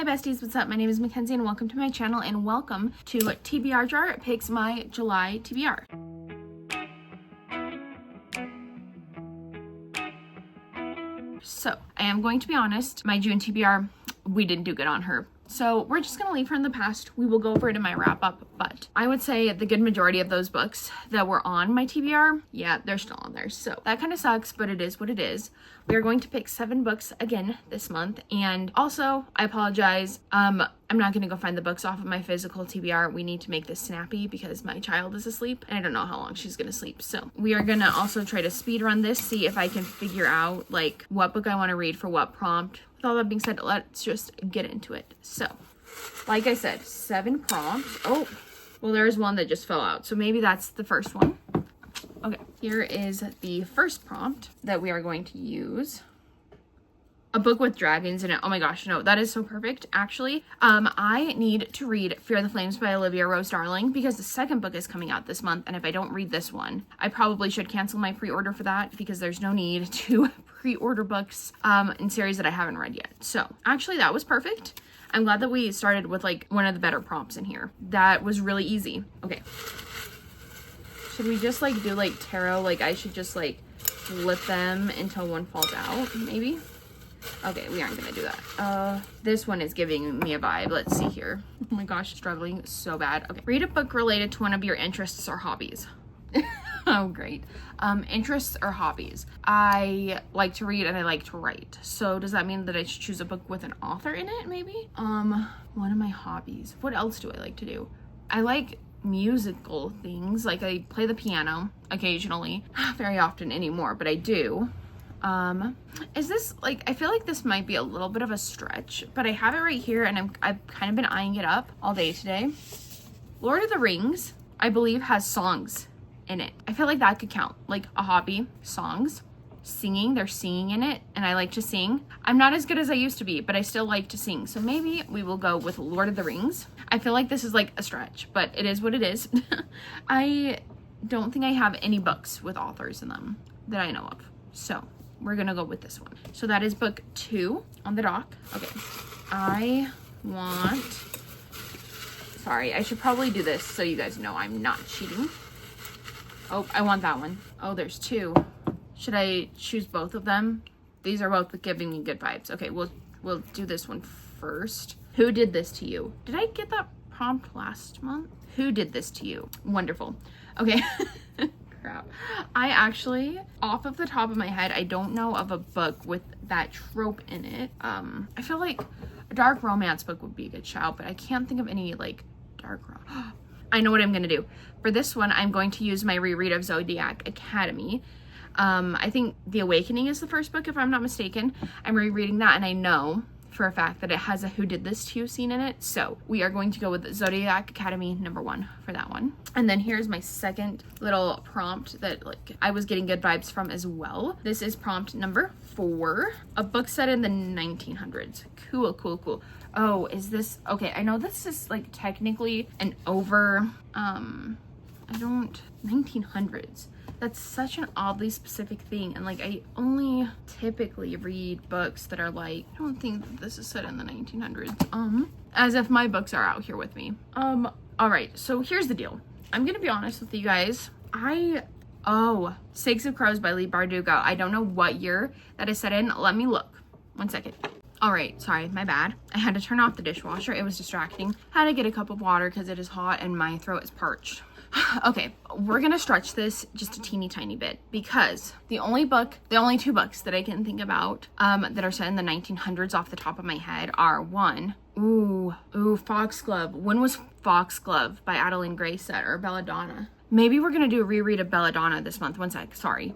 Hi besties, what's up? My name is Makenzie and welcome to my channel and welcome to TBR Jar. It picks my July TBR. So, I am going to be honest, my June TBR, we didn't do good on her. So we're just going to leave her in the past. We will go over it in my wrap up, but I would say the good majority of those books that were on my TBR, yeah, they're still on there. So that kind of sucks, but it is what it is. We are going to pick 7 books again this month. And also, I apologize. I'm not going to go find the books off of my physical TBR. We need to make this snappy because my child is asleep and I don't know how long she's going to sleep. So we are going to also try to speed run this, see if I can figure out like what book I want to read for what prompt. With all that being said, let's just get into it. So, like I said, 7 prompts. Oh, well, there's one that just fell out. So maybe that's the first one. Okay, here is the first prompt that we are going to use. A book with dragons in it. Oh my gosh, no, that is so perfect. Actually, I need to read Fear the Flames by Olivia Rose Darling because the second book is coming out this month. And if I don't read this one, I probably should cancel my pre-order for that because there's no need to pre-order books in series that I haven't read yet. So actually that was perfect. I'm glad that we started with like one of the better prompts in here. That was really easy. Okay. Should we just like do like tarot? Like I should just like flip them until one falls out, maybe? Okay, we aren't gonna do that. This one is giving me a vibe. Let's see here. Oh my gosh, struggling so bad. Okay, read a book related to one of your interests or hobbies. Oh, great. Interests or hobbies. I like to read and I like to write. So does that mean that I should choose a book with an author in it, maybe? One of my hobbies. What else do I like to do? I like musical things. Like I play the piano occasionally. Not very often anymore, but I do. Is this like, I feel like this might be a little bit of a stretch, but I have it right here and I've kind of been eyeing it up all day today. Lord of the Rings, I believe, has songs in it. I feel like that could count, like a hobby. Songs, singing, there's singing in it and I like to sing. I'm not as good as I used to be, but I still like to sing. So maybe we will go with Lord of the Rings. I feel like this is like a stretch, but it is what it is. I don't think I have any books with authors in them that I know of. So we're gonna go with this one. So that is book 2 on the dock. Okay, sorry, I should probably do this so you guys know I'm not cheating. Oh, I want that one. Oh, there's 2. Should I choose both of them? These are both giving me good vibes. Okay, we'll do this one first. Who did this to you? Did I get that prompt last month? Who did this to you? Wonderful. Okay. Crap. I actually, off of the top of my head, I don't know of a book with that trope in it. I feel like a dark romance book would be a good shout, but I can't think of any like dark I know what I'm gonna do. For this one, I'm going to use my reread of Zodiac Academy. I think The Awakening is the first book, if I'm not mistaken. I'm rereading that and I know for a fact that it has a Who Did This To You scene in it. So we are going to go with Zodiac Academy #1 for that one. And then here's my second little prompt that like I was getting good vibes from as well. This is prompt number 4, a book set in the 1900s. Cool. Oh, is this, okay, I know this is like technically an over, 1900s. That's such an oddly specific thing, and like I only typically read books that are like, I don't think that this is set in the 1900s. As if my books are out here with me. All right, so here's the deal. I'm gonna be honest with you guys. Six of Crows by Leigh Bardugo. I don't know what year that is set in. Let me look. 1 second. All right, sorry, my bad. I had to turn off the dishwasher. It was distracting. Had to get a cup of water because it is hot and my throat is parched. Okay, we're gonna stretch this just a teeny tiny bit because the only 2 books that I can think about that are set in the 1900s off the top of my head are one, Foxglove. When was Foxglove by Adeline Gray set, or Belladonna? Maybe we're gonna do a reread of Belladonna this month. 1 sec, sorry.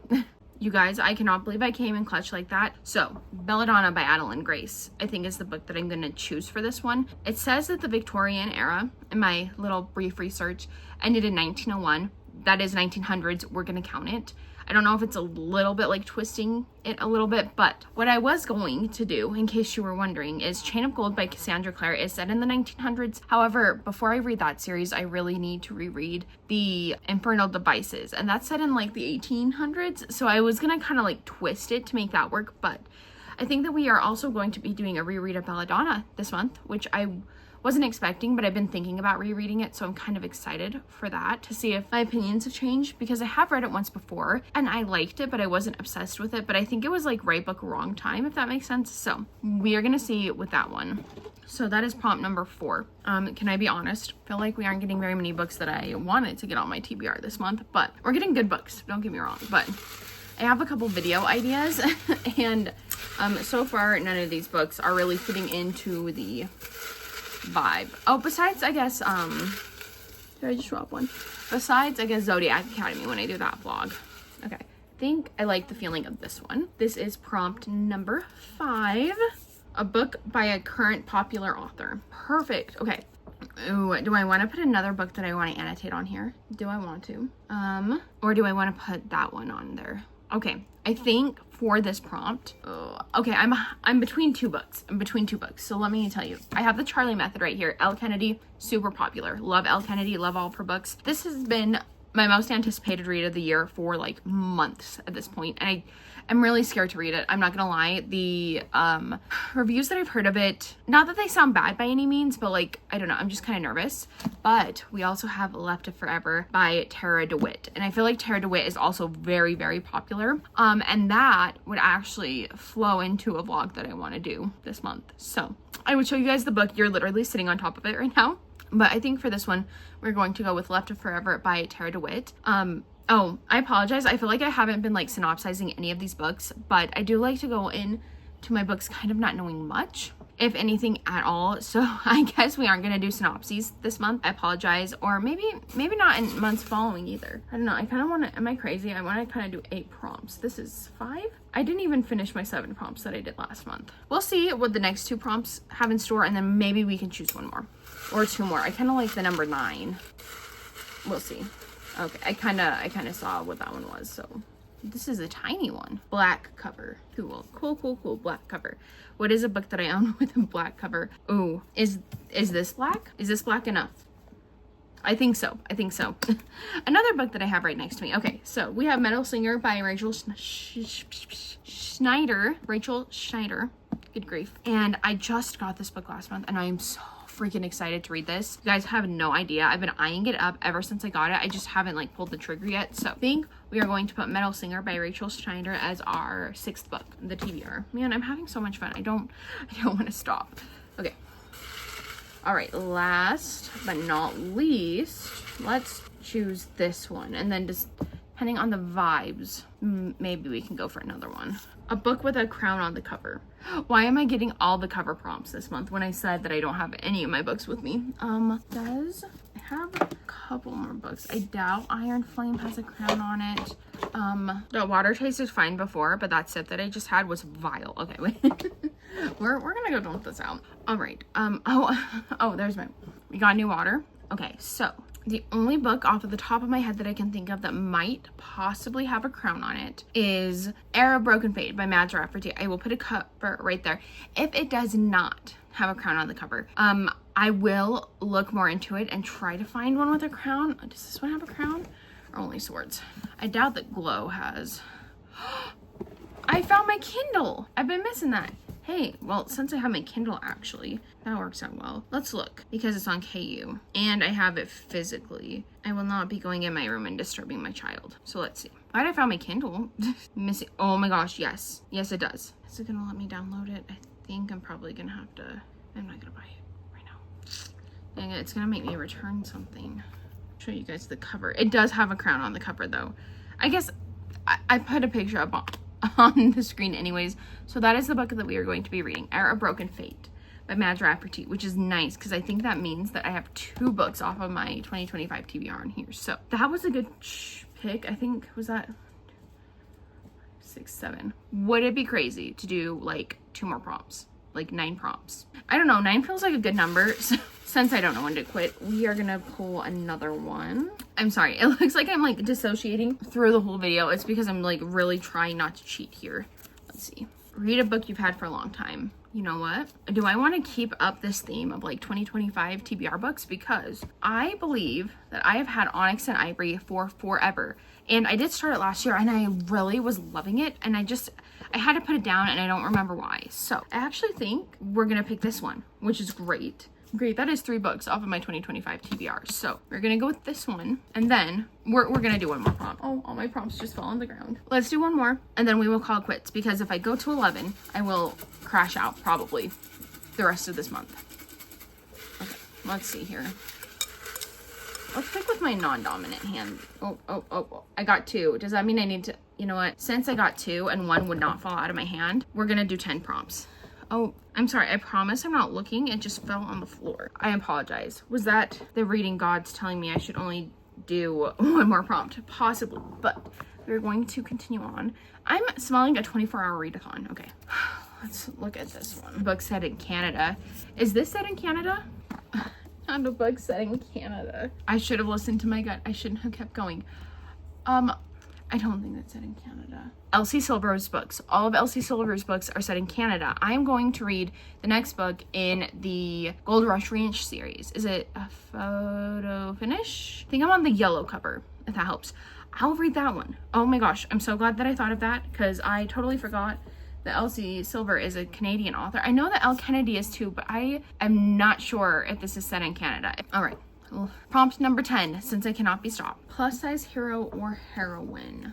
You guys, I cannot believe I came in clutch like that. So, Belladonna by Adeline Grace, I think is the book that I'm going to choose for this one. It says that the Victorian era, in my little brief research, ended in 1901. That is 1900s. We're going to count it. I don't know if it's a little bit like twisting it a little bit, but what I was going to do, in case you were wondering, is Chain of Gold by Cassandra Clare is set in the 1900s. However, before I read that series, I really need to reread The Infernal Devices, and that's set in like the 1800s. So I was gonna kind of like twist it to make that work, but I think that we are also going to be doing a reread of Belladonna this month, which I wasn't expecting, but I've been thinking about rereading it, so I'm kind of excited for that, to see if my opinions have changed, because I have read it once before and I liked it, but I wasn't obsessed with it. But I think it was like right book, wrong time, if that makes sense. So we are gonna see with that one. So that is prompt number 4. Can I be honest? I feel like we aren't getting very many books that I wanted to get on my TBR this month, but we're getting good books, don't get me wrong. But I have a couple video ideas and so far none of these books are really fitting into the vibe. Oh, besides, I guess, did I just drop one? Besides, I guess, Zodiac Academy, when I do that vlog. Okay, I think I like the feeling of this one. This is prompt number 5. A book by a current popular author. Perfect. Okay. Ooh, do I want to put another book that I want to annotate on here? Do I want to? Or do I want to put that one on there? Okay, I think for this prompt, okay, I'm between two books. So let me tell you, I have the Charlie Method right here. Elle Kennedy, super popular. Love Elle Kennedy, love all of her books. This has been my most anticipated read of the year for like months at this point, and I'm really scared to read it. I'm not gonna lie. The reviews that I've heard of it, not that they sound bad by any means, but like, I don't know, I'm just kind of nervous. But we also have Left to Forever by Tara DeWitt, and I feel like Tara DeWitt is also very, very popular. And that would actually flow into a vlog that I want to do this month. So I would show you guys the book. You're literally sitting on top of it right now. But I think for this one, we're going to go with Left to Forever by Tara DeWitt. Oh, I apologize. I feel like I haven't been like synopsizing any of these books, but I do like to go in to my books kind of not knowing much, if anything at all. So I guess we aren't going to do synopses this month. I apologize. Or maybe not in months following either. I don't know. I kind of want to, am I crazy? I want to kind of do 8 prompts. This is 5? I didn't even finish my 7 prompts that I did last month. We'll see what the next 2 prompts have in store, and then maybe we can choose 1 more or 2 more. I kind of like the number 9. We'll see. Okay, I kind of saw what that one was. So this is a tiny one. Black cover. Cool. Black cover. What is a book that I own with a black cover? Ooh, is this black? Is this black enough? I think so. Another book that I have right next to me. Okay, so we have Metal Singer by Rachel Schneider. Good grief. And I just got this book last month, and I am so freaking excited to read this. You guys have no idea. I've been eyeing it up ever since I got it. I just haven't like pulled the trigger yet. So I think we are going to put Metal Singer by Rachel Schneider as our 6th book, the TBR. Man, I'm having so much fun. I don't want to stop. Okay. All right, last but not least, let's choose this one, and then just depending on the vibes, maybe we can go for another one. A book with a crown on the cover. Why am I getting all the cover prompts this month when I said that I don't have any of my books with me? I have a couple more books. I doubt Iron Flame has a crown on it. The Water Taste is fine before, but that sip that I just had was vile. Okay, wait. we're gonna go dump this out. All right. Oh, there's we got new water. Okay, so the only book off of the top of my head that I can think of that might possibly have a crown on it is Era of Broken Fate by Mads Rafferty. I will put a cover right there. If it does not have a crown on the cover, I will look more into it and try to find one with a crown. Does this one have a crown? Or only swords? I doubt that Glow has. I found my Kindle. I've been missing that. Hey, well, since I have my Kindle, actually, that works out well. Let's look, because it's on KU, and I have it physically. I will not be going in my room and disturbing my child. So let's see. Why did I find my Kindle? Missing. Oh my gosh, yes. Yes, it does. Is it gonna let me download it? I think I'm probably gonna have to. I'm not gonna buy it right now. Dang it, it's gonna make me return something. Show you guys the cover. It does have a crown on the cover, though. I guess I put a picture up on the screen anyways. So that is the book that we are going to be reading, Era of Broken Fate by Mads Rafferty, which is nice because I think that means that I have 2 books off of my 2025 TBR on here. So that was a good pick. I think, was that 6, 7? Would it be crazy to do like 2 more prompts, like 9 prompts? I don't know, 9 feels like a good number. So since I don't know when to quit, we are gonna pull another one. I'm sorry, it looks like I'm like dissociating through the whole video. It's because I'm like really trying not to cheat here. Let's see. Read a book you've had for a long time. you know what? Do I want to keep up this theme of like 2025 TBR books? Because I believe that I have had Onyx and Ivory for forever. And I did start it last year and I really was loving it. And I had to put it down and I don't remember why. So I actually think we're going to pick this one, which is great. Great, that is 3 books off of my 2025 TBR. So we're gonna go with this one, and then we're gonna do one more prompt. Oh, all my prompts just fell on the ground. Let's do one more, and then we will call it quits, because if I go to 11, I will crash out probably the rest of this month. Okay, let's see here. Let's pick with my non-dominant hand. Oh, I got 2. Does that mean I need to, you know what? Since I got 2 and 1 would not fall out of my hand, we're gonna do 10 prompts. Oh, I'm sorry. I promise I'm not looking. It just fell on the floor. I apologize. Was that the reading gods telling me I should only do 1 more prompt? Possibly, but we're going to continue on. I'm smelling a 24-hour readathon. Okay, let's look at this one. Book set in Canada. Is this set in Canada? Not a book set in Canada. I should have listened to my gut. I shouldn't have kept going. I don't think that's set in Canada. Elsie Silver's books. All of Elsie Silver's books are set in Canada. I am going to read the next book in the Gold Rush Ranch series. Is it a photo finish? I think I'm on the yellow cover, if that helps. I'll read that one. Oh my gosh, I'm so glad that I thought of that, because I totally forgot that Elsie Silver is a Canadian author. I know that Elle Kennedy is too, but I am not sure if this is set in Canada. All right. Prompt number 10, since I cannot be stopped. Plus size hero or heroine.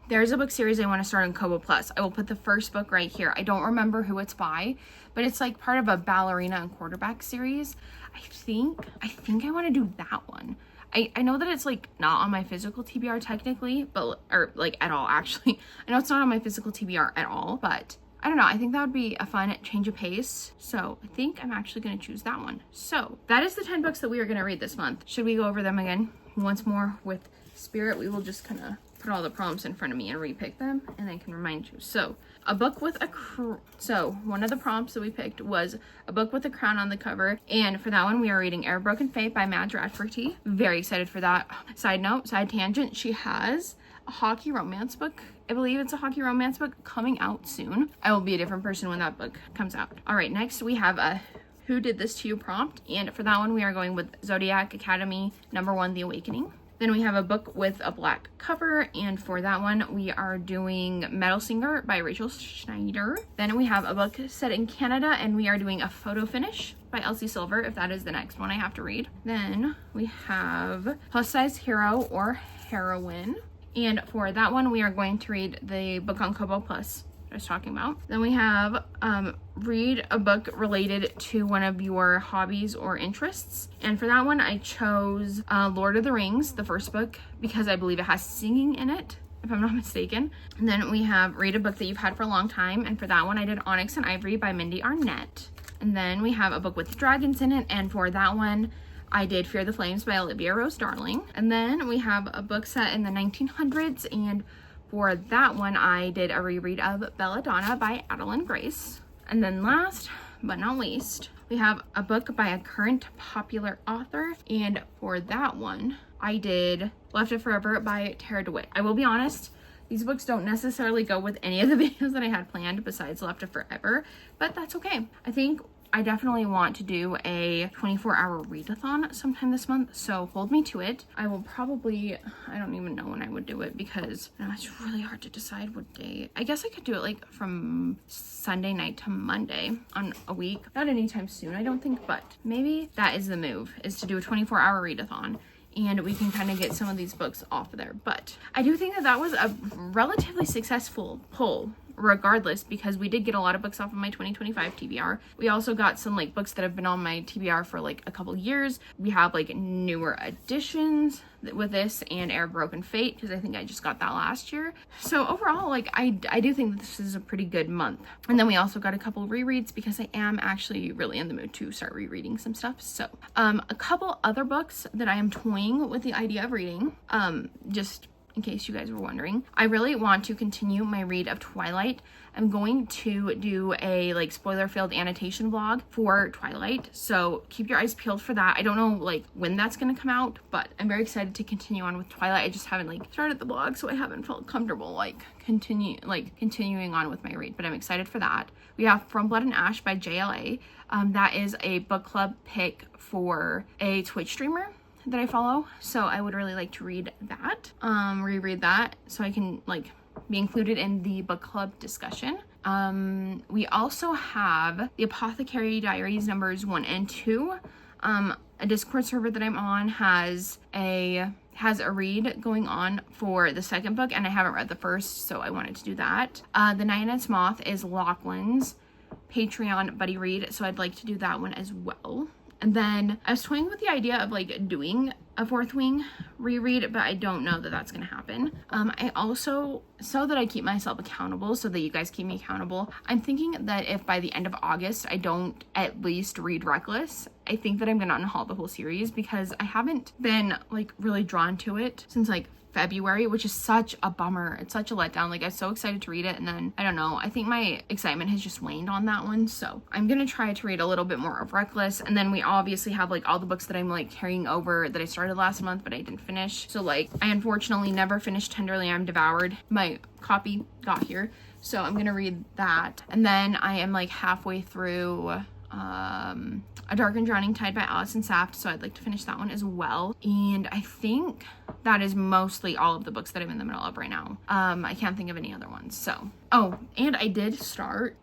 There's a book series I want to start on Kobo Plus. I will put the first book right here. I don't remember who it's by, but it's like part of a ballerina and quarterback series. I think I want to do that one. I know that it's like not on my physical TBR technically, but, or like at all actually. I know it's not on my physical TBR at all, but I don't know. I think that would be a fun change of pace. So I think I'm actually going to choose that one. So that is the 10 books that we are going to read this month. Should we go over them again once more with spirit? We will just kind of put all the prompts in front of me and repick them, and I can remind you. So a book with a one of the prompts that we picked was a book with a crown on the cover, and for that one we are reading Air Broken Fate by Madge Radford. Very excited for that. Side note, side tangent, she has a hockey romance book. I believe it's a hockey romance book coming out soon. I will be a different person when that book comes out. All right, next we have a Who Did This to You prompt, and for that one we are going with Zodiac Academy #1 The Awakening. Then we have a book with a black cover, and for that one we are doing Metal Singer by Rachel Schneider. Then we have a book set in Canada, and we are doing A Photo Finish by Elsie Silver, if that is the next one I have to read. Then we have Plus Size Hero or Heroine, and for that one we are going to read the book on Kobo Plus I was talking about. Then we have read a book related to one of your hobbies or interests, and for that one I chose Lord of the Rings, the first book, because I believe it has singing in it, if I'm not mistaken. And then we have read a book that you've had for a long time, and for that one I did Onyx and Ivory by Mindy Arnett. And then we have a book with dragons in it, and for that one I did Fear the Flames by Olivia Rose Darling. And then we have a book set in the 1900s, and for that one, I did a reread of Belladonna by Adeline Grace. And then last but not least, we have a book by a current popular author. And for that one, I did Left It Forever by Tara DeWitt. I will be honest, these books don't necessarily go with any of the videos that I had planned besides Left It Forever, but that's okay. I think I definitely want to do a 24-hour readathon sometime this month, so hold me to it. I will probably, I don't even know when I would do it, because it's really hard to decide what day. I guess I could do it like from Sunday night to Monday on a week. Not anytime soon, I don't think, but maybe that is the move, is to do a 24-hour readathon, and we can kind of get some of these books off of there. But I do think that that was a relatively successful pull regardless, because we did get a lot of books off of my 2025 TBR. We also got some like books that have been on my TBR for like a couple years. We have like newer additions with this and Air Broken Fate, because I think I just got that last year. So overall, like I do think that this is a pretty good month. And then we also got a couple of rereads, because I am actually really in the mood to start rereading some stuff. So a couple other books that I am toying with the idea of reading, just in case you guys were wondering. I really want to continue my read of Twilight. I'm going to do a like spoiler-filled annotation vlog for Twilight, so keep your eyes peeled for that. I don't know like when that's gonna come out, but I'm very excited to continue on with Twilight. I just haven't like started the vlog, so I haven't felt comfortable like continuing on with my read, but I'm excited for that. We have From Blood and Ash by JLA. That is a book club pick for a Twitch streamer that I follow, so I would really like to read that, reread that, so I can like be included in the book club discussion. We also have the Apothecary Diaries numbers 1 and 2. A Discord server that I'm on has a read going on for the second book, and I haven't read the first, so I wanted to do that. The Night's Moth is Lachlan's Patreon buddy read, so I'd like to do that one as well. And then I was toying with the idea of like doing a Fourth Wing reread, but I don't know that that's gonna happen. I also, so that I keep myself accountable, so that you guys keep me accountable, I'm thinking that if by the end of August I don't at least read Reckless, I think that I'm gonna unhaul the whole series, because I haven't been like really drawn to it since like February, which is such a bummer. It's such a letdown. Like, I was so excited to read it, and then I don't know, I think my excitement has just waned on that one. So I'm gonna try to read a little bit more of Reckless, and then we obviously have like all the books that I'm like carrying over that I started last month but I didn't finish. So like I unfortunately never finished Tenderly I'm Devoured. My copy got here, so I'm gonna read that. And then I am like halfway through A Dark and Drowning Tide by Alison Saft, so I'd like to finish that one as well. And I think that is mostly all of the books that I'm in the middle of right now. I can't think of any other ones. So, oh, and I did start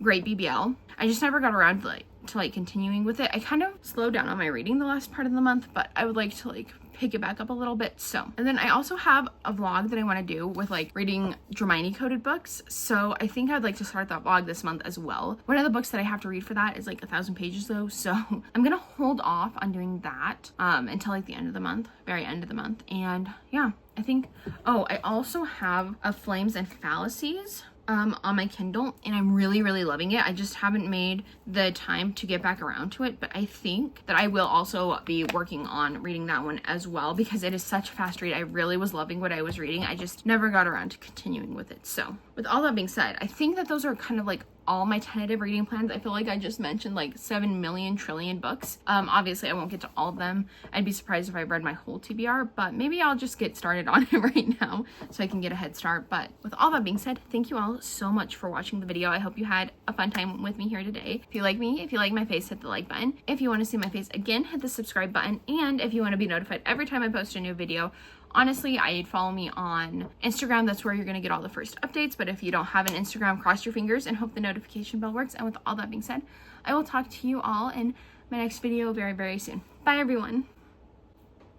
Great BBL. I just never got around to continuing with it. I kind of slowed down on my reading the last part of the month, but I would like to like pick it back up a little bit. So, and then I also have a vlog that I want to do with like reading Hermione coded books, so I think I'd like to start that vlog this month as well. One of the books that I have to read for that is like 1,000 pages though, so I'm gonna hold off on doing that until like the end of the month, very end of the month. And yeah, I think, oh, I also have a Flames and Fallacies on my Kindle, and I'm really loving it. I just haven't made the time to get back around to it, but I think that I will also be working on reading that one as well, because it is such a fast read. I really was loving what I was reading. I just never got around to continuing with it. So with all that being said, I think that those are kind of like all my tentative reading plans. I feel like I just mentioned like 7 million trillion books. Obviously I won't get to all of them. I'd be surprised if I read my whole TBR, but maybe I'll just get started on it right now so I can get a head start. But with all that being said, thank you all so much for watching the video. I hope you had a fun time with me here today. If you like me, if you like my face, hit the like button. If you want to see my face again, hit the subscribe button. And if you want to be notified every time I post a new video, honestly, I'd follow me on Instagram. That's where you're going to get all the first updates. But if you don't have an Instagram, cross your fingers and hope the notification bell works. And with all that being said, I will talk to you all in my next video very soon. Bye, everyone.